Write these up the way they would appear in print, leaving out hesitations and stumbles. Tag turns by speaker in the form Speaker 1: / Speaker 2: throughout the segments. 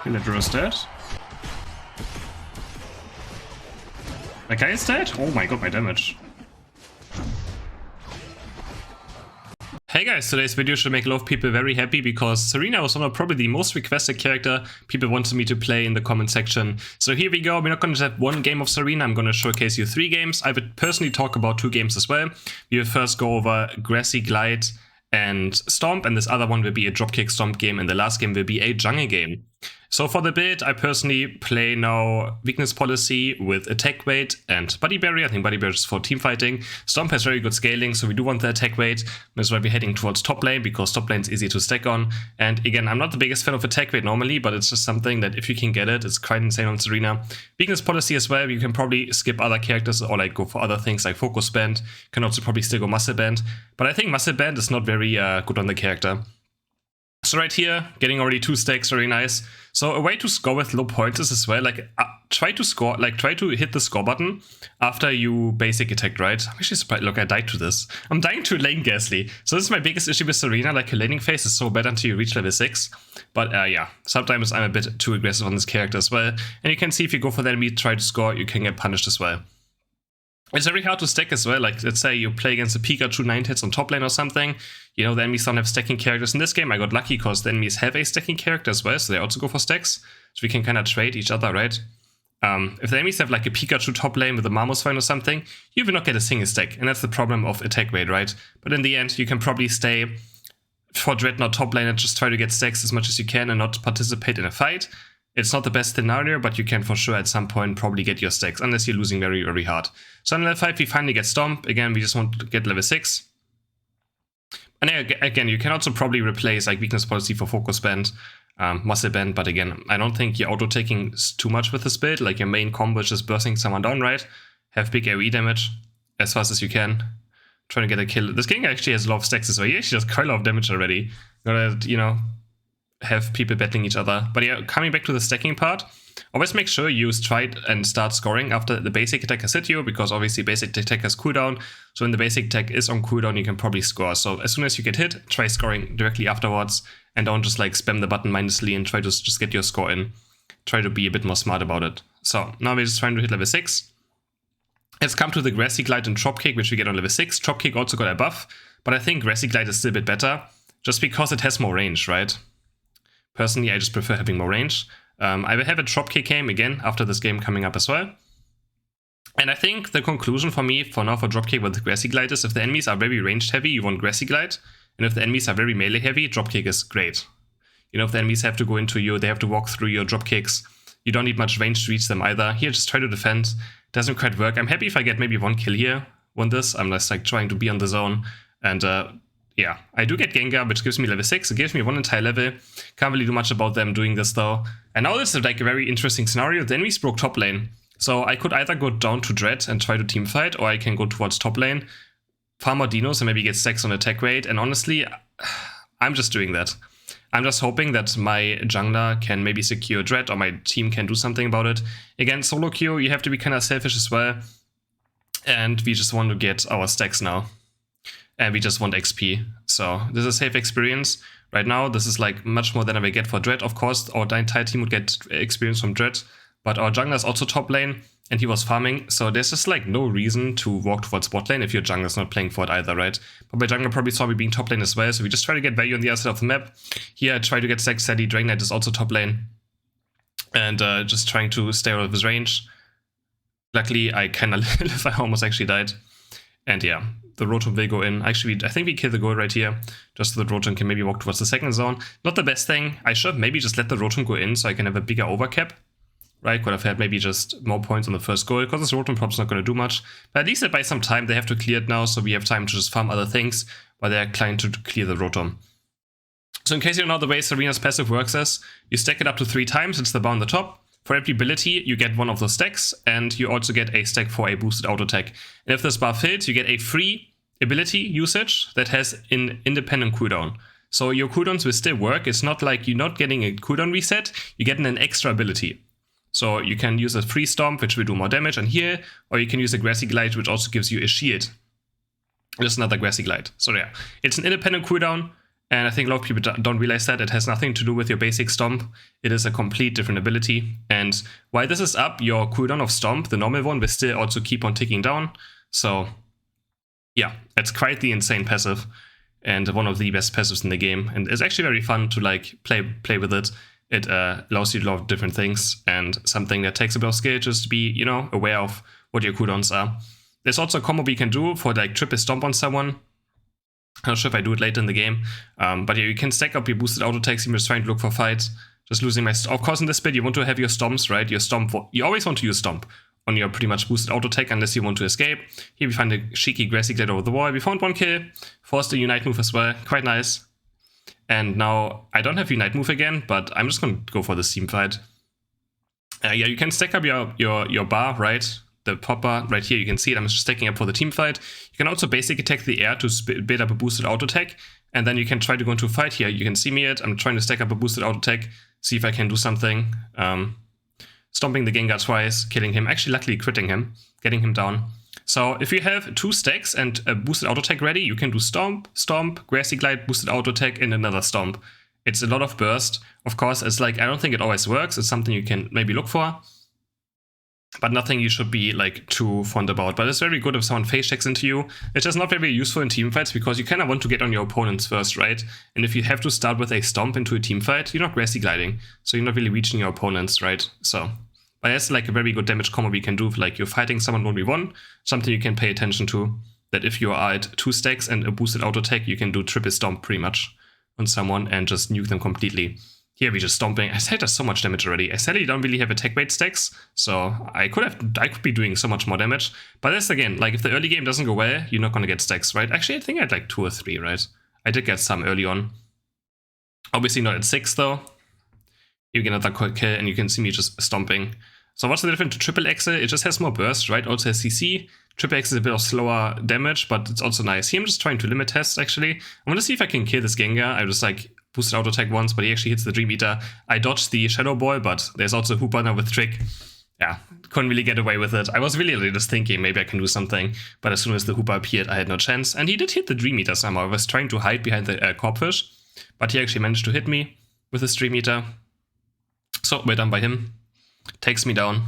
Speaker 1: Villager is dead. That guy is dead? Oh my god, my damage. Hey guys, today's video should make a lot of people very happy because Tsareena was one of probably the most requested character people wanted me to play in the comment section. So here we go, we're not going to have one game of Tsareena, I'm going to showcase you 3 games. I would personally talk about 2 games as well. We will first go over Grassy, Glide and Stomp, and this other one will be a dropkick Stomp game, and the last game will be a jungle game. So for the build, I personally play now Weakness Policy with Attack Weight and Body Barrier. I think Body Barrier is for team fighting. Stomp has very good scaling, so we do want the Attack Weight. That's why we're heading towards top lane, because top lane is easy to stack on. And again, I'm not the biggest fan of Attack Weight normally, but it's just something that if you can get it, it's quite insane on Tsareena. Weakness Policy as well, you can probably skip other characters or like go for other things like Focus Band. Can also probably still go Muscle Band. But I think Muscle Band is not very good on the character. So right here, getting already 2 stacks, very nice. So a way to score with low pointers as well, like try to hit the score button after you basic attacked, right? I'm actually surprised, look, I died to this. I'm dying to lane Grassy. So this is my biggest issue with Tsareena, like her laning phase is so bad until you reach level 6. But yeah, sometimes I'm a bit too aggressive on this character as well. And you can see if you go for the enemy, try to score, you can get punished as well. It's very hard to stack as well, like let's say you play against a Pikachu 9 hits on top lane or something, you know, the enemies don't have stacking characters. In this game I got lucky because the enemies have a stacking character as well, so they also go for stacks, so we can kind of trade each other, right? If the enemies have like a Pikachu top lane with a Marmosvine or something, you will not get a single stack, and that's the problem of attack weight, right? But in the end, you can probably stay for Dreadnought top lane and just try to get stacks as much as you can and not participate in a fight. It's not the best scenario, but you can for sure at some point probably get your stacks, unless you're losing very, very hard. So on level 5, we finally get Stomp. Again, we just want to get level 6. And again, you can also probably replace like Weakness Policy for Focus Band, Muscle Band, but again, I don't think you're auto-taking too much with this build. Like your main combo is just bursting someone down, right? Have big AoE damage as fast as you can. Trying to get a kill. This king actually has a lot of stacks as well. He actually does quite a lot of damage already. Gotta, you know, have people battling each other. But yeah, coming back to the stacking part, always make sure you try and start scoring after the basic attack has hit you, because obviously basic attack has cooldown. So when the basic attack is on cooldown, you can probably score. So as soon as you get hit, try scoring directly afterwards, and don't just like spam the button mindlessly and try to just get your score in. Try to be a bit more smart about it. So now we're just trying to hit level 6. Let's come to the Grassy, Glide and Trop Kick, which we get on level 6. Trop Kick also got a buff, but I think Grassy Glide is still a bit better, just because it has more range, right? Personally, I just prefer having more range. I will have a Trop Kick game again after this game coming up as well. And I think the conclusion for me for now for Dropkick with Grassy Glide is if the enemies are very ranged heavy, you want Grassy Glide. And if the enemies are very melee heavy, Dropkick is great. You know, if the enemies have to go into you, they have to walk through your Dropkicks. You don't need much range to reach them either. Here, just try to defend. Doesn't quite work. I'm happy if I get maybe 1 kill here. Won this. I'm just like trying to be on the zone. And yeah, I do get Gengar, which gives me level 6. It gives me 1 entire level. Can't really do much about them doing this though. And now this is like a very interesting scenario. The enemies broke top lane. So I could either go down to Dread and try to team fight, or I can go towards top lane, farm more dinos and maybe get stacks on attack weight. And honestly, I'm just doing that. I'm just hoping that my jungler can maybe secure Dread, or my team can do something about it. Again, solo queue, you have to be kind of selfish as well. And we just want to get our stacks now. And we just want XP. So this is a safe experience. Right now, this is like much more than I will get for Dread. Of course, our entire team would get experience from Dread. But our jungler is also top lane, and he was farming. So there's just like no reason to walk towards bot lane if your jungler is not playing for it either, right? But my jungler probably saw me being top lane as well. So we just try to get value on the other side of the map. Here, I try to get stacks steady. Dragon Knight is also top lane. And just trying to stay out of his range. Luckily, I kind of live. I almost actually died. And yeah, the Rotom will go in. Actually, I think we kill the goal right here, just so the Rotom can maybe walk towards the second zone. Not the best thing. I should maybe just let the Rotom go in so I can have a bigger overcap. Right, could have had maybe just more points on the first goal, because this Rotom prob's not going to do much. But at least it buys some time. They have to clear it now, so we have time to just farm other things while they're trying to clear the Rotom. So in case you don't know the way Tsareena's passive works is, you stack it up to 3 times, it's the bar on the top. For every ability, you get 1 of those stacks, and you also get a stack for a boosted auto attack. And if this bar fills, you get a free ability usage that has an independent cooldown. So your cooldowns will still work. It's not like you're not getting a cooldown reset, you're getting an extra ability. So you can use a free Stomp, which will do more damage and heal, or you can use a Grassy Glide, which also gives you a shield. Just another Grassy Glide. So yeah, it's an independent cooldown, And I think a lot of people don't realize that it has nothing to do with your basic Stomp. It is a complete different ability. And while this is up, your cooldown of Stomp, the normal one, will still also keep on ticking down. So yeah, it's quite the insane passive and one of the best passives in the game. And it's actually very fun to like play with it. It allows you to do a lot of different things, and something that takes a bit of skill just to be, you know, aware of what your cooldowns are. There's also a combo we can do for like triple stomp on someone. I'm not sure if I do it later in the game, but yeah, you can stack up your boosted auto attacks. I'm just trying to look for fights. Just losing my... Of course, in this build, you want to have your stomps, right? Your stomp... You always want to use stomp on your pretty much boosted auto attack unless you want to escape. Here we find a cheeky Grassy glide over the wall. We found one kill. Forced a Unite move as well. Quite nice. And now I don't have Unite move again, but I'm just going to go for the team fight. Yeah, you can stack up your bar, right? The pop bar right here, you can see it. I'm just stacking up for the team fight. You can also basic attack the air to build up a boosted auto attack, and then you can try to go into a fight here. You can see me it. I'm trying to stack up a boosted auto attack, see if I can do something. Stomping the Gengar twice, killing him. Actually, luckily critting him, getting him down. So if you have 2 stacks and a boosted auto attack ready, you can do Stomp, Stomp, Grassy Glide, boosted auto attack, and another Stomp. It's a lot of burst. Of course, it's like, I don't think it always works. It's something you can maybe look for, but nothing you should be like too fond about. But it's very good if someone face checks into you. It's just not very useful in team fights because you kind of want to get on your opponents first, right? And if you have to start with a stomp into a team fight, you're not Grassy gliding, so you're not really reaching your opponents, right? So, but that's like a very good damage combo we can do. Like you're fighting someone 1v1, something you can pay attention to. That if you are at 2 stacks and a boosted auto attack, you can do triple stomp pretty much on someone and just nuke them completely. Here we just stomping. I said there's so much damage already. I sadly don't really have attack weight stacks, so I could be doing so much more damage. But that's again, like if the early game doesn't go well, you're not gonna get stacks, right? Actually, I think I had like 2 or 3, right? I did get some early on. Obviously not at 6 though. You get another quick kill and you can see me just stomping. So what's the difference to Tripple Axel? It just has more burst, right? Also has CC. Tripple Axel is a bit of slower damage, but it's also nice. Here I'm just trying to limit test actually. I want to see if I can kill this Gengar. I just like boosted auto attack once, but he actually hits the Dream Eater. I dodged the Shadow Ball, but there's also a Hooper now with Trick. Yeah, couldn't really get away with it. I was really just thinking maybe I can do something, but as soon as the Hooper appeared, I had no chance. And he did hit the Dream Eater somehow. I was trying to hide behind the Corpfish, but he actually managed to hit me with his Dream Eater. So we're done by him. Takes me down.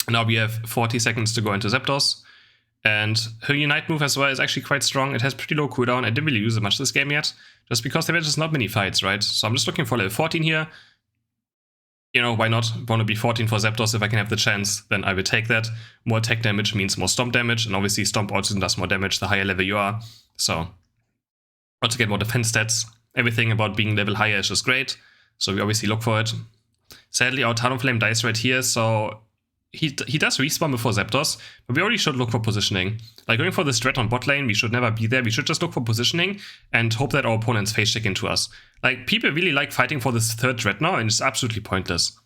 Speaker 1: Now we have 40 seconds to go into Zapdos. And her Unite move as well is actually quite strong. It has pretty low cooldown. I didn't really use it much this game yet, just because there were just not many fights, right? So I'm just looking for level 14 here. You know, why not? Want to be 14 for Zapdos if I can have the chance, then I will take that. More attack damage means more stomp damage, and obviously stomp also does more damage the higher level you are. So, want to get more defense stats. Everything about being level higher is just great, so we obviously look for it. Sadly, our Talonflame dies right here, so he does respawn before Zapdos, but we already should look for positioning. Like going for the strat on bot lane, we should never be there. We should just look for positioning and hope that our opponents face check into us. Like, people really like fighting for this third Dreadnought, and it's absolutely pointless.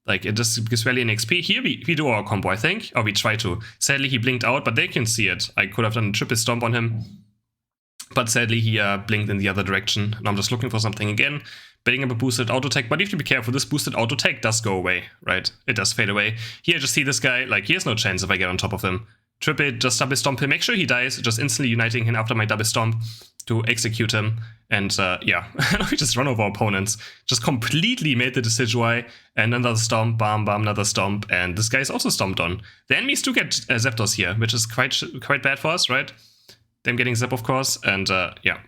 Speaker 1: Like, it just gives barely an XP. Here we do our combo, I think, or we try to. Sadly, he blinked out, but they can see it. I could have done a triple stomp on him, but sadly he blinked in the other direction. And I'm just looking for something again. Building up a boosted auto attack, but you have to be careful. This boosted auto attack does go away, right? It does fade away. Here, just see this guy, like, he has no chance if I get on top of him. Triple, just double stomp him, make sure he dies, just instantly uniting him after my double stomp to execute him. And yeah, we just run over opponents. Just completely made the decision why. And another stomp, bam, bam, another stomp. And this guy is also stomped on. The enemies do get Zapdos here, which is quite bad for us, right? Them getting Zap, of course. And yeah,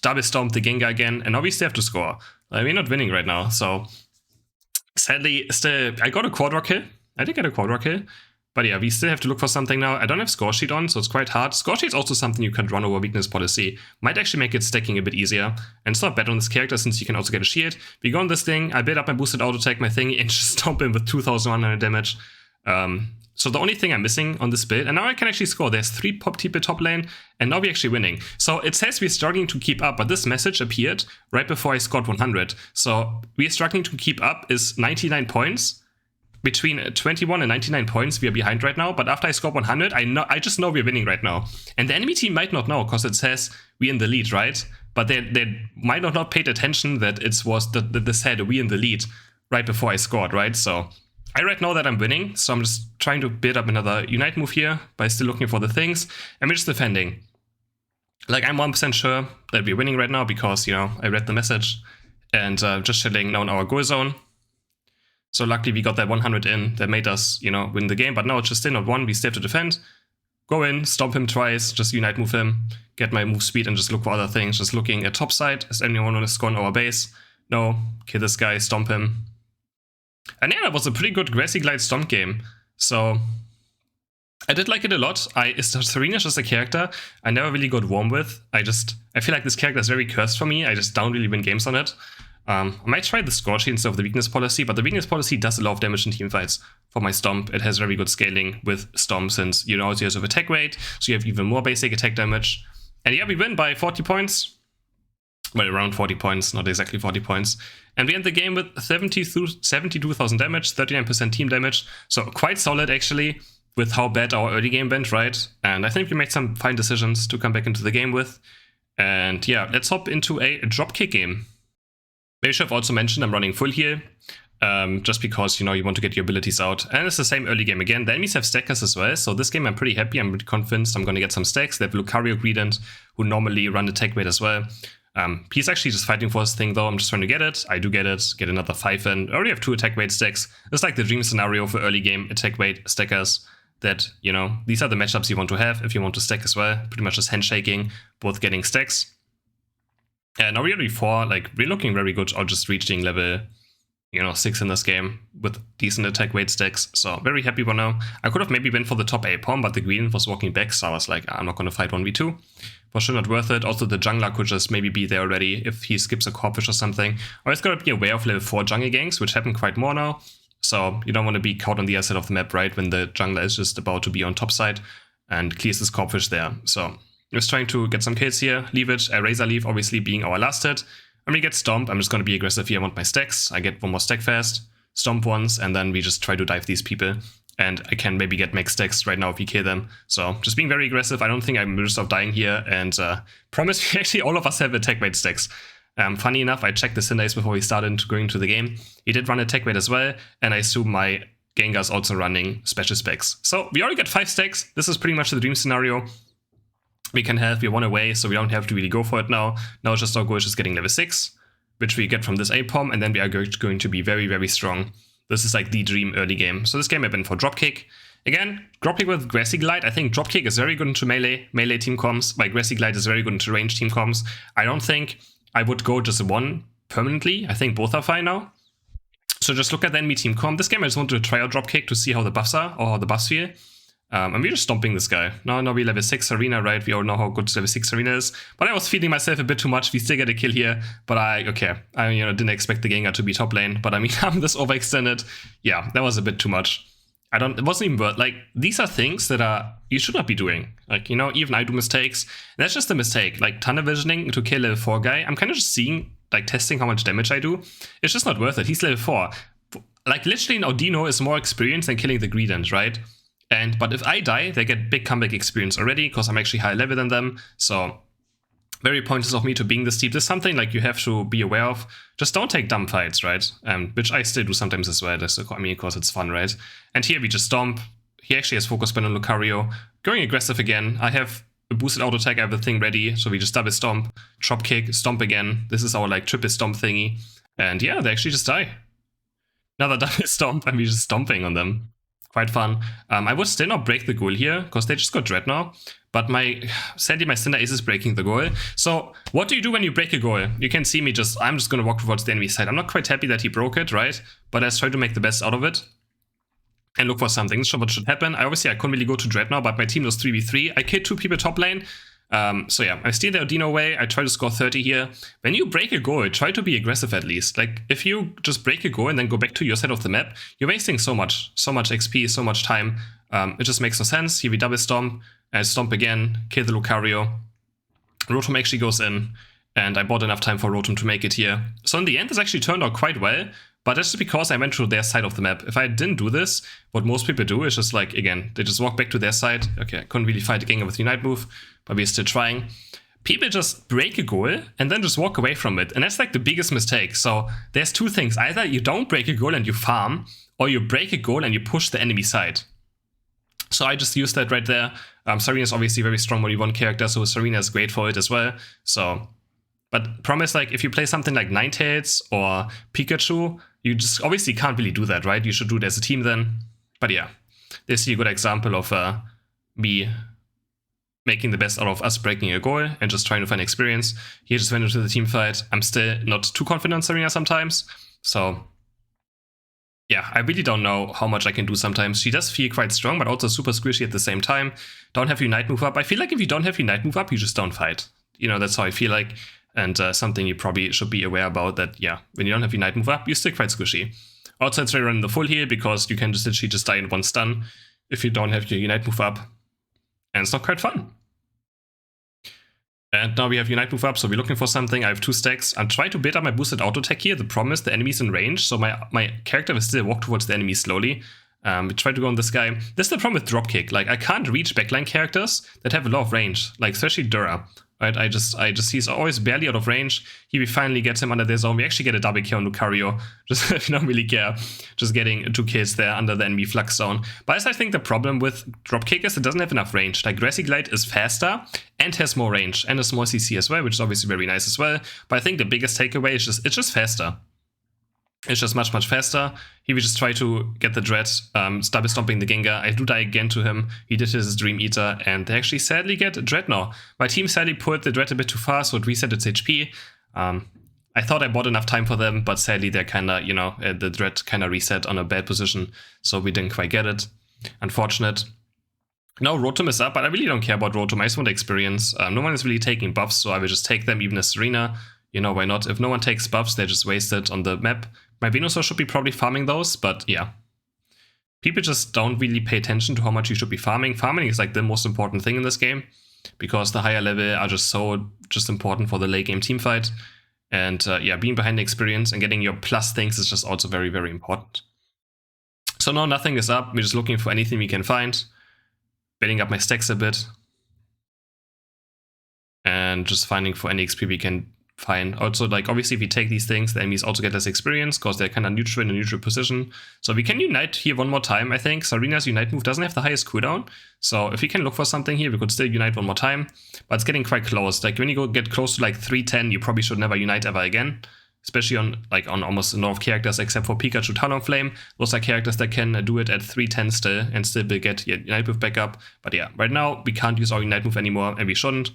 Speaker 1: double stomp the Gengar again. And now we still have to score. We're not winning right now, so sadly, still, I got a quadra kill. I did get a quadra kill, but yeah, we still have to look for something now. I don't have score sheet on, so it's quite hard. Score sheet is also something you can run over weakness policy. Might actually make it stacking a bit easier, and it's not bad on this character since you can also get a shield. We go on this thing, I build up my boosted auto attack, my thingy, and just stomp him with 2,100 damage. So the only thing I'm missing on this build, and now I can actually score. There's 3 people top lane, and now we're actually winning. So it says we're struggling to keep up, but this message appeared right before I scored 100. So we're struggling to keep up is 99 points. Between 21 and 99 points, we are behind right now. But after I scored 100, I just know we're winning right now. And the enemy team might not know, because it says we're in the lead, right? But they might not have paid attention that it was that this said we in the lead right before I scored, right? So I right know that I'm winning, so I'm just trying to build up another Unite move here by still looking for the things, and we're just defending. Like, I'm 1% sure that we're winning right now because, you know, I read the message and just chilling now in our goal zone. So luckily we got that 100 in that made us, you know, win the game. But now it's just still not one. We still have to defend. Go in, stomp him twice, just unite move him, get my move speed and just look for other things. Just looking at top side. Is anyone want to score on our base? No. Kill this guy, stomp him. And yeah, that was a pretty good Grassy Glide Stomp game. So I did like it a lot. Tsareena is just a character I never really got warm with. I feel like this character is very cursed for me. I just don't really win games on it. I might try the score sheet instead of the weakness policy, but the weakness policy does a lot of damage in teamfights for my Stomp. It has very good scaling with Stomp since you know it has attack rate, so you have even more basic attack damage. And yeah, we win by 40 points. Well, around 40 points, not exactly 40 points. And we end the game with 72,000 damage, 39% team damage. So quite solid actually with how bad our early game went, right? And I think we made some fine decisions to come back into the game with. And yeah, let's hop into a dropkick game. Maybe I should have also mentioned I'm running full heal, just because, you know, you want to get your abilities out. And it's the same early game again. The enemies have stackers as well, so this game I'm pretty happy. I'm pretty convinced I'm going to get some stacks. They have Lucario Greedent, who normally run attack weight as well. He's actually just fighting for his thing though. I'm just trying to get it. I do get it. Get another 5 in. I already have 2 attack weight stacks. It's like the dream scenario for early game attack weight stackers. That, you know, these are the matchups you want to have if you want to stack as well. Pretty much just handshaking, both getting stacks. And now we're already 4, like, we're looking very good, or just reaching level, you know, 6 in this game with decent attack weight stacks. So very happy for now. I could have maybe went for the top A pawn, but the green was walking back, so I was like, I'm not going to fight 1v2. For sure not worth it. Also, the jungler could just maybe be there already if he skips a corpfish or something. Always got to be aware of level 4 jungle ganks, which happen quite more now. So you don't want to be caught on the other side of the map, right, when the jungler is just about to be on top side and clears this corpfish there. So just trying to get some kills here, leave it, a Razor Leaf obviously being our last hit. And we get Stomp, I'm just going to be aggressive here, I want my stacks, I get one more stack fast, Stomp once, and then we just try to dive these people. And I can maybe get max stacks right now if we kill them. So just being very aggressive, I don't think I'm just stop dying here, and promise me actually all of us have attack weight stacks. Funny enough, I checked the Syndays before we started going to the game. He did run attack weight as well, and I assume my Gengar's also running special specs. So we already got 5 stacks, this is pretty much the dream scenario we can have. We're 1 away, so we don't have to really go for it now. Now it's just our goal is just getting level 6, which we get from this A-Pom, and then we are going to be very, very strong. This is like the dream early game. So this game I've been for dropkick. Again, dropkick with Grassy Glide. I think dropkick is very good into melee team comms, while Grassy Glide is very good into range team comms. I don't think I would go just one permanently. I think both are fine now. So just look at the enemy team comm. This game I just want to try out dropkick to see how the buffs are, or how the buffs feel. And we're just stomping this guy. Now we're level 6 Tsareena, right? We all know how good level 6 Tsareena is. But I was feeding myself a bit too much. We still get a kill here. But I didn't expect the Gengar to be top lane. But I mean, I'm this overextended. Yeah, that was a bit too much. It wasn't even worth, like, these are things that you should not be doing. Like, you know, even I do mistakes. And that's just a mistake. Like, tunnel visioning to kill level 4 guy. I'm kind of just seeing, like, testing how much damage I do. It's just not worth it. He's level 4. Like, literally, Audino is more experienced than killing the Greedent, right? But if I die, they get big comeback experience already, because I'm actually higher level than them. So very pointless of me to being this deep. This is something like you have to be aware of. Just don't take dumb fights, right? Which I still do sometimes as well. I mean, of course, it's fun, right? And here we just stomp. He actually has focus spell on Lucario. Going aggressive again. I have a boosted auto attack, I have the thing ready. So we just double stomp, drop kick, stomp again. This is our like triple stomp thingy. And yeah, they actually just die. Another double stomp, and we're just stomping on them. Quite fun. I would still not break the goal here, because they just got Dread now. But sadly my Cinder Ace is breaking the goal. So what do you do when you break a goal? You can see me I'm just going to walk towards the enemy side. I'm not quite happy that he broke it, right? But let's try to make the best out of it. And look for something. So what should happen? I couldn't really go to Dread now, but my team was 3v3. I killed 2 people top lane. So yeah, I steal the Audino away. I try to score 30 here. When you break a goal, try to be aggressive at least. Like, if you just break a goal and then go back to your side of the map, you're wasting so much XP, so much time. It just makes no sense. Here we double stomp, and stomp again, kill the Lucario. Rotom actually goes in, and I bought enough time for Rotom to make it here. So in the end, this actually turned out quite well. But that's just because I went to their side of the map. If I didn't do this, what most people do is just like, again, they just walk back to their side. Okay, I couldn't really fight a Gengar with Unite move, but we're still trying. People just break a goal and then just walk away from it. And that's like the biggest mistake. So there's 2 things. Either you don't break a goal and you farm, or you break a goal and you push the enemy side. So I just used that right there. Tsareena is obviously a very strong mode 1 character, so Tsareena is great for it as well. So, but promise, like, if you play something like Ninetales or Pikachu, you just obviously can't really do that, right? You should do it as a team then. But yeah, this is a good example of me making the best out of us breaking a goal and just trying to find experience. He just went into the team fight. I'm still not too confident on Tsareena sometimes, so yeah, I really don't know how much I can do sometimes. She does feel quite strong, but also super squishy at the same time. Don't have Unite move up. I feel like if you don't have Unite move up, you just don't fight. You know, that's how I feel like. And something you probably should be aware about, that, yeah, when you don't have Unite move up, you're still quite squishy. Also, it's very running the full heal, because you can just literally just die in one stun if you don't have your Unite move up. And it's not quite fun. And now we have Unite move up, so we're looking for something. I have 2 stacks. I'm trying to build up my boosted auto attack here. The problem is the enemy's in range, so my character will still walk towards the enemy slowly. We try to go on this guy. This is the problem with dropkick. Like, I can't reach backline characters that have a lot of range, like especially Dura. Right? I just he's always barely out of range. Here we finally get him under their zone. We actually get a double kill on Lucario. Just if you don't really care, just getting 2 kills there under the enemy flux zone. But I think the problem with dropkick is it doesn't have enough range. Like, Grassy Glide is faster and has more range and a small CC as well, which is obviously very nice as well. But I think the biggest takeaway is it's just faster. It's just much, much faster. Here we just try to get the Dread, double stomping the Gengar. I do die again to him. He did his Dream Eater, and they actually sadly get Dread now. My team sadly pulled the Dread a bit too far, so it reset its HP. I thought I bought enough time for them, but sadly they're kinda, you know, the Dread kinda reset on a bad position, so we didn't quite get it. Unfortunate. Now Rotom is up, but I really don't care about Rotom. I just want experience. No one is really taking buffs, so I will just take them, even as Tsareena. You know, why not? If no one takes buffs, they're just wasted on the map. My Venusaur should be probably farming those, but yeah. People just don't really pay attention to how much you should be farming. Farming is like the most important thing in this game, because the higher level are just so important for the late game team fight. And yeah, being behind the experience and getting your plus things is just also very, very important. So now nothing is up. We're just looking for anything we can find. Building up my stacks a bit. And just finding for any XP we can find. Also, like, obviously if we take these things, the enemies also get less experience, because they're kind of neutral in a neutral position. So we can unite here one more time, I think. Tsareena's unite move doesn't have the highest cooldown. So if we can look for something here, we could still unite one more time. But it's getting quite close. Like, when you get close to like 310, you probably should never unite ever again. Especially on almost a lot of characters, except for Pikachu, Talonflame. Those are characters that can do it at 310 still, and still will get unite move back up. But yeah, right now we can't use our unite move anymore, and we shouldn't.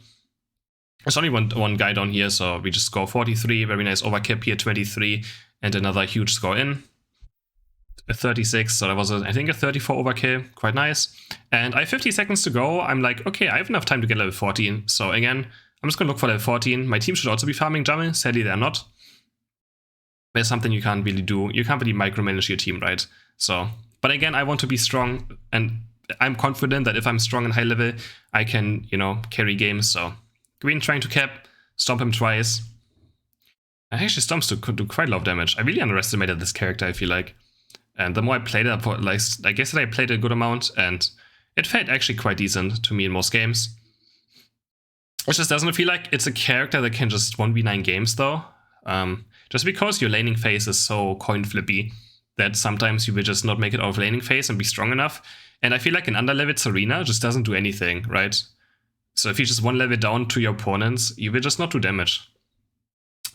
Speaker 1: There's only one guy down here, so we just score 43. Very nice overcap here, 23, and another huge score in. A 36, so that was, I think, a 34 overkill. Quite nice. And I have 50 seconds to go. I'm like, okay, I have enough time to get level 14. So again, I'm just going to look for level 14. My team should also be farming Jammel. Sadly, they're not. There's something you can't really do. You can't really micromanage your team, right? So, but again, I want to be strong, and I'm confident that if I'm strong and high level, I can, you know, carry games, so... Green trying to cap, stomp him twice. I actually stomps could do quite a lot of damage. I really underestimated this character, I feel like. And the more I played it, like, I guess I played a good amount, and it felt actually quite decent to me in most games. It just doesn't feel like it's a character that can just 1v9 games, though. Just because your laning phase is so coin flippy that sometimes you will just not make it out of laning phase and be strong enough. And I feel like an underleveled Tsareena just doesn't do anything, right? So if you just one level down to your opponents, you will just not do damage.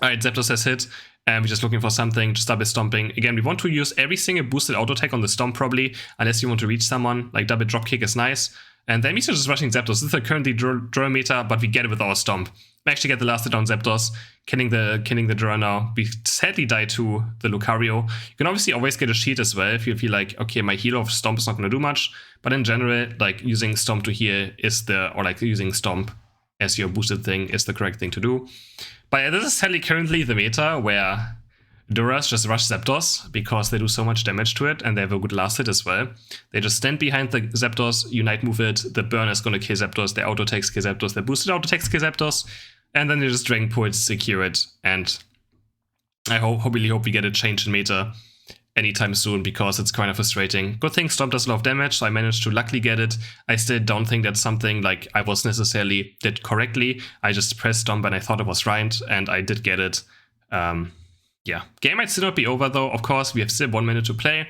Speaker 1: Alright, Zapdos has hit, and we're just looking for something, just double stomping. Again, we want to use every single boosted auto attack on the stomp probably, unless you want to reach someone, like double drop kick is nice. And the enemies are just rushing Zapdos. This is a currently draw meter, but we get it with our stomp. We actually get the last hit on Zapdos, killing the draw now. We sadly die to the Lucario. You can obviously always get a shield as well if you feel like, okay, my heal of Stomp is not going to do much. But in general, like, using Stomp to heal is using Stomp as your boosted thing is the correct thing to do. But yeah, this is sadly currently the meta where Duras just rush Zapdos because they do so much damage to it, and they have a good last hit as well. They just stand behind the Zapdos, unite move it, the burn is going to kill Zapdos, their auto attacks kill Zapdos, their boosted auto attacks kill Zapdos, and then they just Dragon Pull it, secure it, and I really hope we get a change in meta anytime soon, because it's kind of frustrating. Good thing Stomp does a lot of damage, so I managed to luckily get it. I still don't think that's something like I was necessarily did correctly. I just pressed Stomp and I thought it was right, and I did get it. Yeah, game might still not be over though. Of course, we have still 1 minute to play.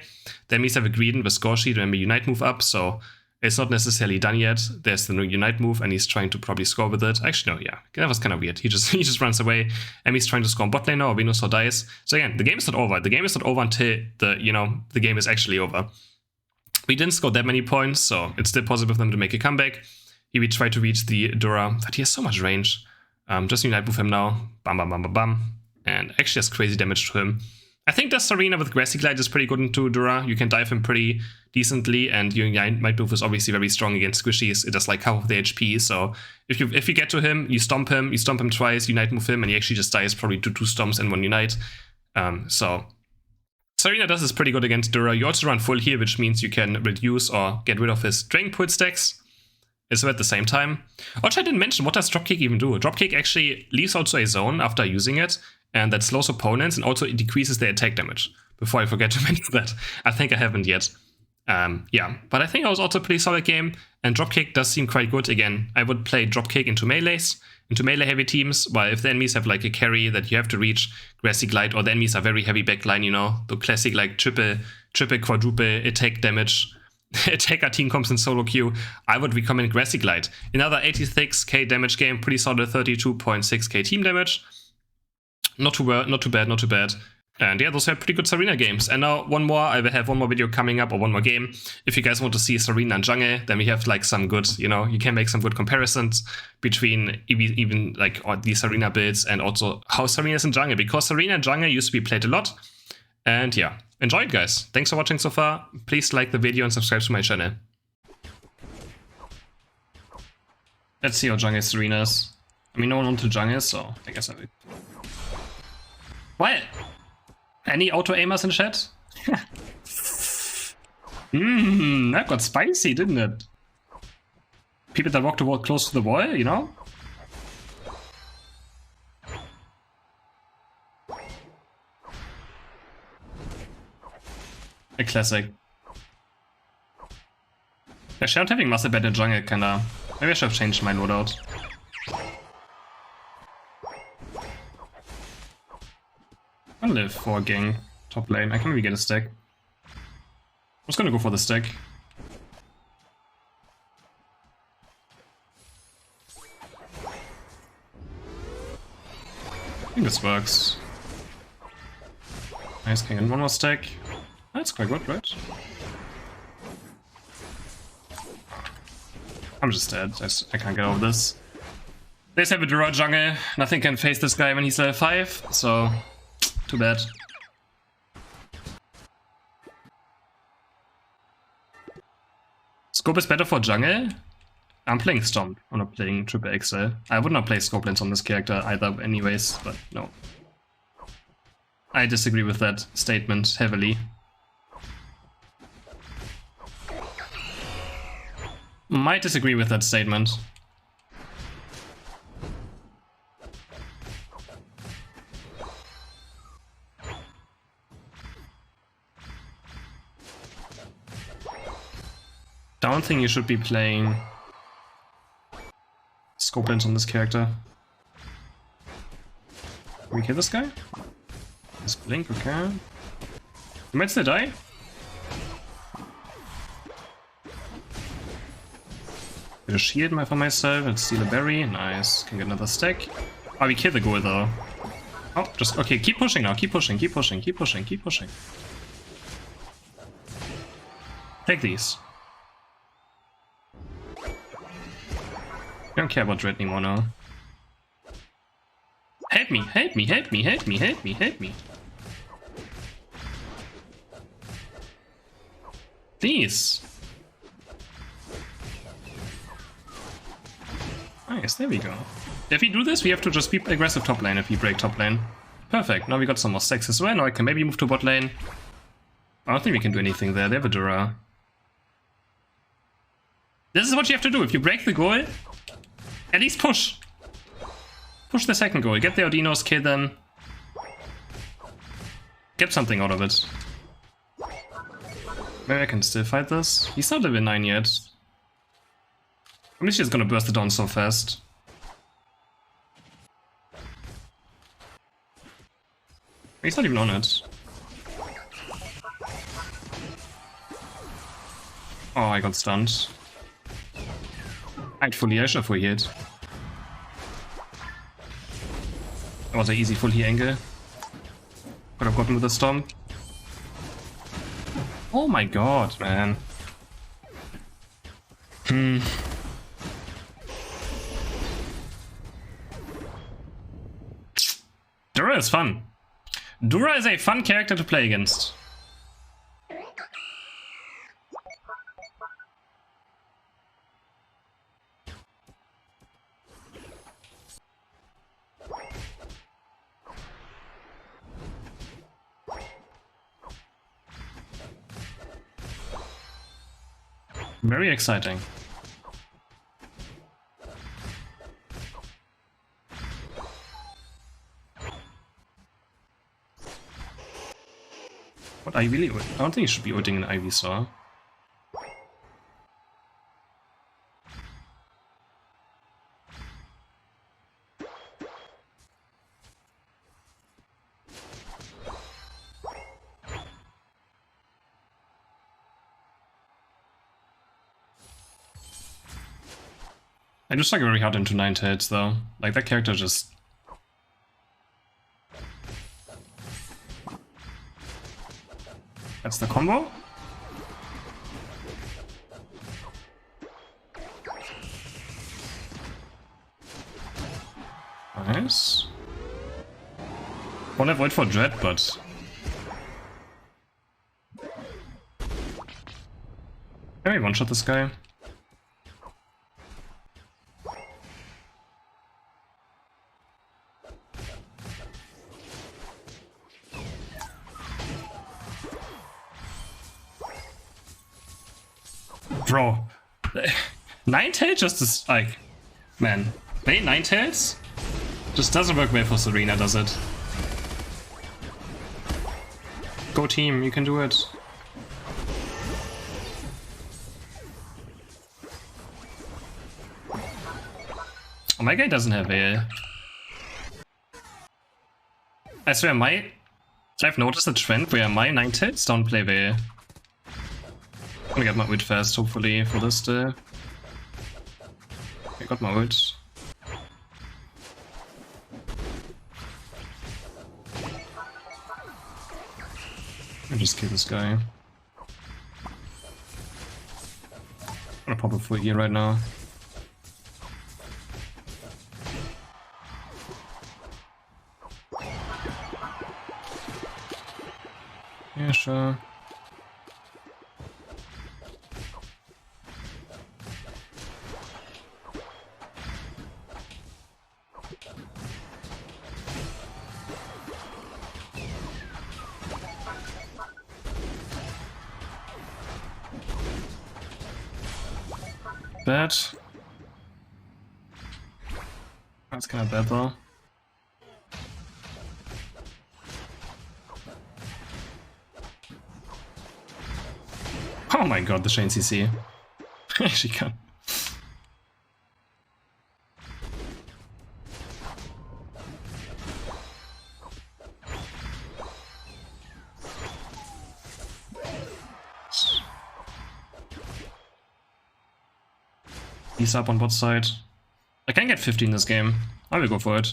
Speaker 1: The enemies have agreed with score sheet when we unite move up, so It's not necessarily done yet. There's the new Unite move, and he's trying to probably score with it. Actually, no, yeah, that was kind of weird. He just runs away, and he's trying to score on bot lane now, or Venusaur dies. So again, the game is not over. The game is not over until the game is actually over. We didn't score that many points, so it's still possible for them to make a comeback. He will try to reach the Dura, but he has so much range. Just Unite move him now. Bam, bam, bam, bam, bam. And actually has crazy damage to him. I think the Tsareena with Grassy Glide is pretty good into Dura. You can dive him pretty decently, and your Unite move is obviously very strong against squishies. It does like half of the HP, so if you get to him, you stomp him twice, Unite move him, and he actually just dies probably to 2 stomps and 1 Unite. So Tsareena does is pretty good against Dura. You also run full heal, which means you can reduce or get rid of his Dragon Pulse stacks. It's at the same time. Also, I didn't mention, what does Dropkick even do? Dropkick actually leaves also a zone after using it, and that slows opponents, and also it decreases their attack damage. Before I forget to mention that. I think I haven't yet. Yeah, but I think it was also a pretty solid game, and Dropkick does seem quite good. Again, I would play Dropkick into melee heavy teams, while if the enemies have like a carry that you have to reach, Grassy Glide, or the enemies are very heavy backline, you know, the classic like triple, quadruple attack damage, attacker team comes in solo queue, I would recommend Grassy Glide. Another 86k damage game, pretty solid 32.6k team damage. Not too bad. And yeah, those are pretty good Tsareena games. And now one more, I will have one more video coming up, or one more game. If you guys want to see Tsareena and jungle, then we have like some good, you can make some good comparisons between even like the Tsareena builds and also how Tsareena is in jungle, because Tsareena and jungle used to be played a lot. And yeah, enjoy it, guys. Thanks for watching so far. Please like the video and subscribe to my channel. Let's see how jungle Tsareena is. I mean, no one wants to jungle, so I guess I will. What? Any auto-aimers in chat? That got spicy, didn't it? People that walk the wall close to the wall, you know? A classic. Actually, I'm having muscle bad in jungle, kinda. Maybe I should have changed my loadout. I live for a gang top lane. I can maybe get a stack. I'm just gonna go for the stack. I think this works. Nice, can get one more stack. That's quite good, right? I'm just dead. I can't get over this. They have a Dura jungle. Nothing can face this guy when he's level 5, so too bad. Scope is better for jungle. I'm playing Stomp. I'm not playing Tripple Axel. I would not play Scope Lens on this character either anyways, but no. I disagree with that statement heavily. Might disagree with that statement. I don't think you should be playing Scope Lens on this character. Can we kill this guy? Let's blink, okay. He might still die. Get a shield for myself, let's steal a berry, nice. Can get another stack. Oh, we kill the ghoul though. Oh, just, okay, keep pushing now, keep pushing. Take these. I don't care about Dread anymore now. Help me. Please. Nice, there we go. If we do this, we have to just be aggressive top lane if we break top lane. Perfect, now we got some more stacks as well. Now I can maybe move to bot lane. I don't think we can do anything there, they have a Dura. This is what you have to do. If you break the goal, at least push. Push the second goal. Get the Audinos, kill them. Get something out of it. Maybe I can still fight this. He's not level 9 yet. I'm just gonna burst it down so fast. He's not even on it. Oh, I got stunned. Fully, I should have full healed. That was an easy full heal angle. Could have gotten with the stomp. Oh my god, man. Dura is fun. Dura is a fun character to play against. Very exciting. What, I really... I don't think you should be ulting an Ivy Saw. I just like very hard into 9 tails though. Like that character just... That's the combo? Nice. Won't avoid for Dread, but... Can we one-shot this guy? Bro, 9 tails just is like, man, Bane 9 tails just doesn't work well for Tsareena, does it? Go team, you can do it. Oh, my guy doesn't have Veil. I swear, I've noticed a trend where my 9 tails don't play Veil. I'm gonna get my ult fast, hopefully, for this still. I got my ult. I'll just kill this guy. I'm gonna pop a full heal right now. Yeah, sure. Bad. That's kind of bad though. Oh my god, the Shane CC. She can. He's up on bot side. I can get 50 in this game. I will go for it.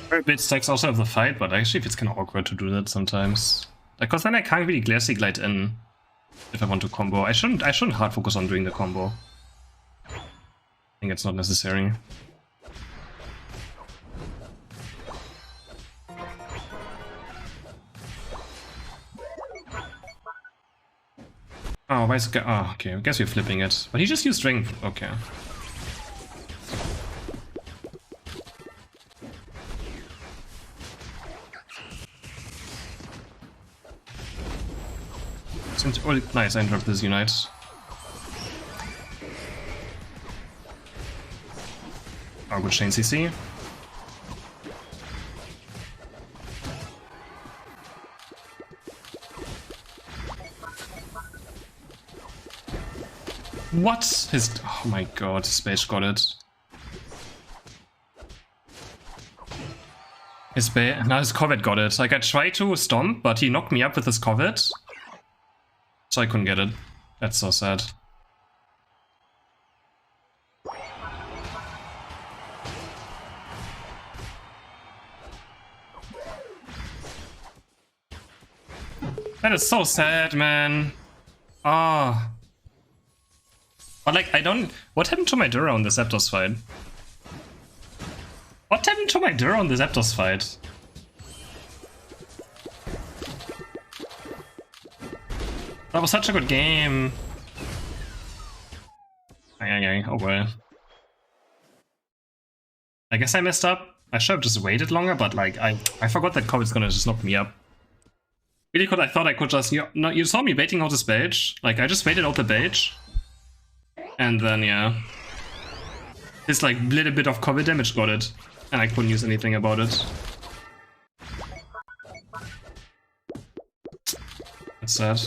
Speaker 1: Very bit stacks also have the fight, but actually it's kind of awkward to do that sometimes. Because then I can't really Grassy glide in if I want to combo. I shouldn't hard focus on doing the combo. I think it's not necessary. Oh, why is it? Oh, okay. I guess we're flipping it. But he just used strength. Okay. So Oh, nice, I interrupt this unite. Oh, good chain CC. What? Oh my god, his mage got it. Now his Covet got it. Like, I tried to stomp, but he knocked me up with his Covet. So I couldn't get it. That's so sad. That is so sad, man. Ah. Oh. But like, I don't... What happened to my Dura on the Zapdos fight? What happened to my Dura on the Zapdos fight? That was such a good game. Oh well. I guess I messed up. I should have just waited longer, but like, I forgot that Covet's gonna just knock me up. Really could, I thought I could just... No, you saw me baiting out this Beige. Like, I just waited out the Beige. And then, yeah. This like little bit of Covet damage got it. And I couldn't use anything about it. That's sad.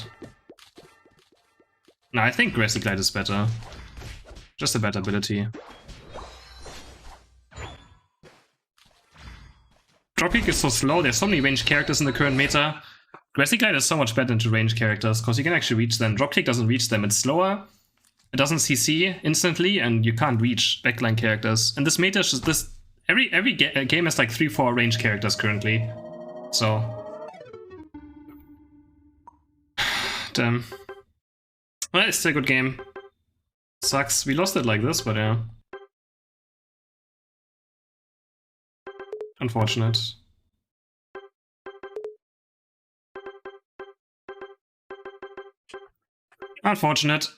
Speaker 1: No, I think Grassy is better. Just a better ability. Dropkick is so slow, there's so many ranged characters in the current meta. Grassy is so much better into ranged characters, because you can actually reach them. Dropkick doesn't reach them, it's slower. It doesn't CC instantly, and you can't reach backline characters. And this meta is just this... Every game has like 3-4 ranged characters currently. So... Damn. Well, it's still a good game. Sucks. We lost it like this, but yeah. Unfortunate. Unfortunate.